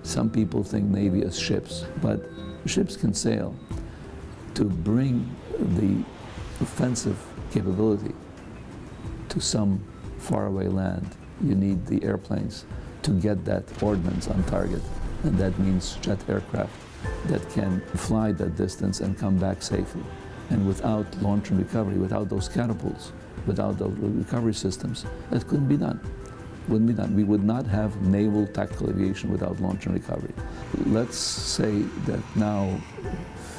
Some people think Navy as ships, but ships can sail. To bring the offensive capability to some faraway land, you need the airplanes to get that ordnance on target. And that means jet aircraft that can fly that distance and come back safely. And without launch and recovery, without those catapults, without those recovery systems, that couldn't be done. Wouldn't be done. We would not have naval tactical aviation without launch and recovery. Let's say that now,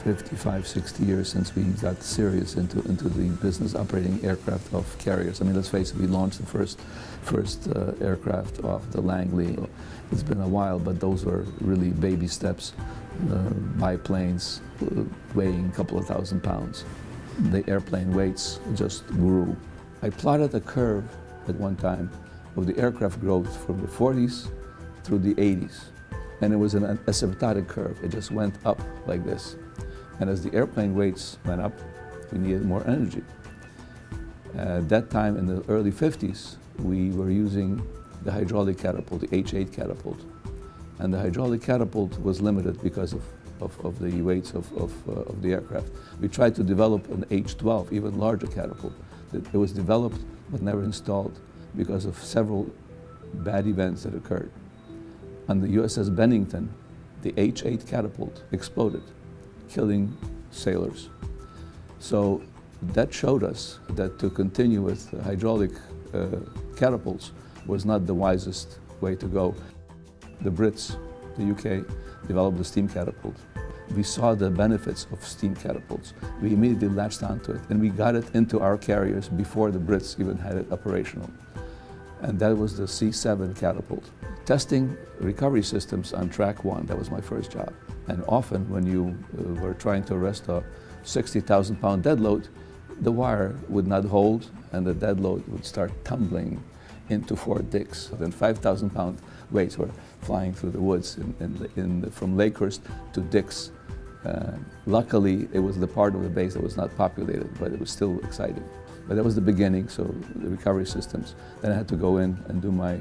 55, 60 years since we got serious into the business operating aircraft of carriers. I mean, let's face it, we launched the first aircraft off the Langley. It's been a while, but those were really baby steps, biplanes weighing a couple of thousand pounds. The airplane weights just grew. I plotted a curve at one time of the aircraft growth from the 40s through the 80s. And it was an asymptotic curve. It just went up like this. And as the airplane weights went up, we needed more energy. At that time, in the early 50s, we were using the hydraulic catapult, the H-8 catapult. And the hydraulic catapult was limited because of the weights of the aircraft. We tried to develop an H-12, even larger catapult. It was developed but never installed because of several bad events that occurred. On the USS Bennington, the H-8 catapult exploded, killing sailors. So that showed us that to continue with hydraulic catapults was not the wisest way to go. The Brits, the UK, developed the steam catapult. We saw the benefits of steam catapults. We immediately latched onto it, and we got it into our carriers before the Brits even had it operational. And that was the C-7 catapult. Testing recovery systems on track 1, that was my first job. And often when you were trying to arrest a 60,000-pound dead load, the wire would not hold and the dead load would start tumbling into Fort Dix. Then 5,000-pound weights were flying through the woods from Lakehurst to Dix. Luckily, it was the part of the base that was not populated, but it was still exciting. But that was the beginning, so the recovery systems. Then I had to go in and do my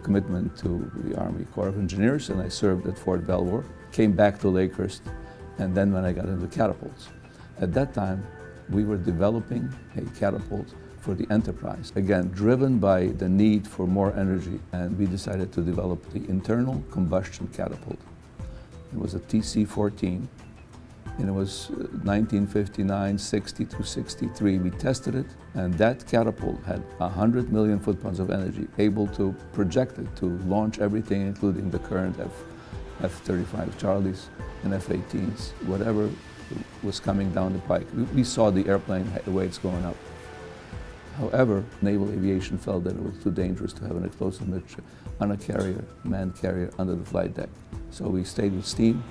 commitment to the Army Corps of Engineers, and I served at Fort Belvoir, came back to Lakehurst, and then when I got into catapults. At that time, we were developing a catapult for the Enterprise, again, driven by the need for more energy, and we decided to develop the internal combustion catapult. It was a TC-14, and it was 1959, 60 to 63. We tested it, and that catapult had 100 million foot-pounds of energy, able to project it to launch everything, including the current F-35 Charlies and F-18s, whatever was coming down the pike. We saw the airplane weights going up. However, naval aviation felt that it was too dangerous to have an explosive mixture on a carrier, manned carrier, under the flight deck. So we stayed with steam,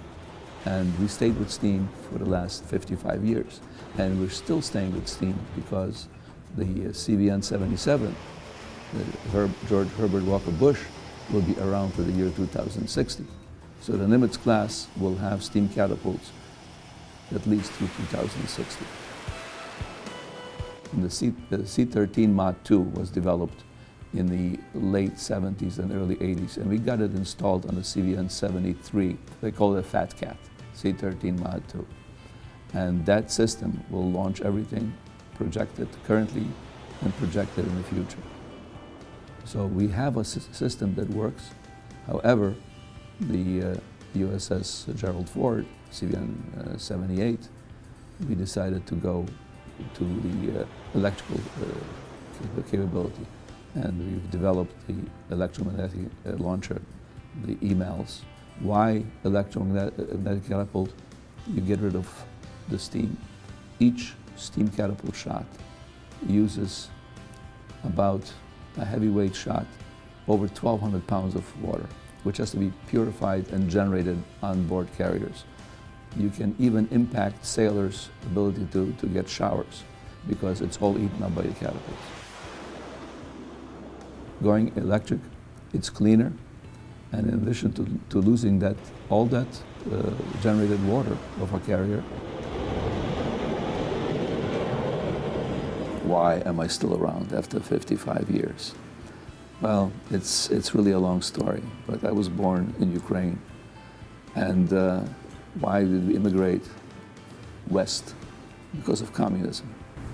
and we stayed with steam for the last 55 years. And we're still staying with steam because the CVN-77, George Herbert Walker Bush, will be around to the year 2060. So the Nimitz class will have steam catapults at least through 2060. And the C-13 Mod 2 was developed in the late 70s and early 80s, and we got it installed on the CVN-73. They call it a Fat Cat, C-13 Mod 2. And that system will launch everything projected currently and projected in the future. So we have a system that works. However, the USS Gerald Ford, CVN-78, we decided to go to the electrical capability. And we've developed the electromagnetic launcher, the EMALS. Why electromagnetic catapult? You get rid of the steam. Each steam catapult shot uses about a heavyweight shot over 1,200 pounds of water, which has to be purified and generated on board carriers. You can even impact sailors' ability to get showers because it's all eaten up by the catapults. Going electric, it's cleaner, and in addition to losing all that generated water of a carrier. Why am I still around after 55 years? Well, it's really a long story, but I was born in Ukraine. And why did we immigrate west? Because of communism.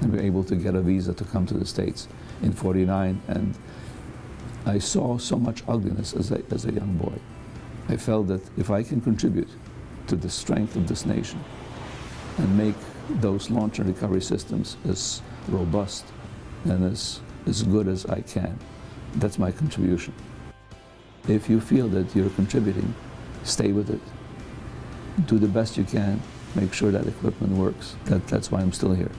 And we were able to get a visa to come to the States in '49, and I saw so much ugliness as a young boy. I felt that if I can contribute to the strength of this nation and make those launch and recovery systems as robust and as good as I can, that's my contribution. If you feel that you're contributing, stay with it. Do the best you can, make sure that equipment works. That's why I'm still here.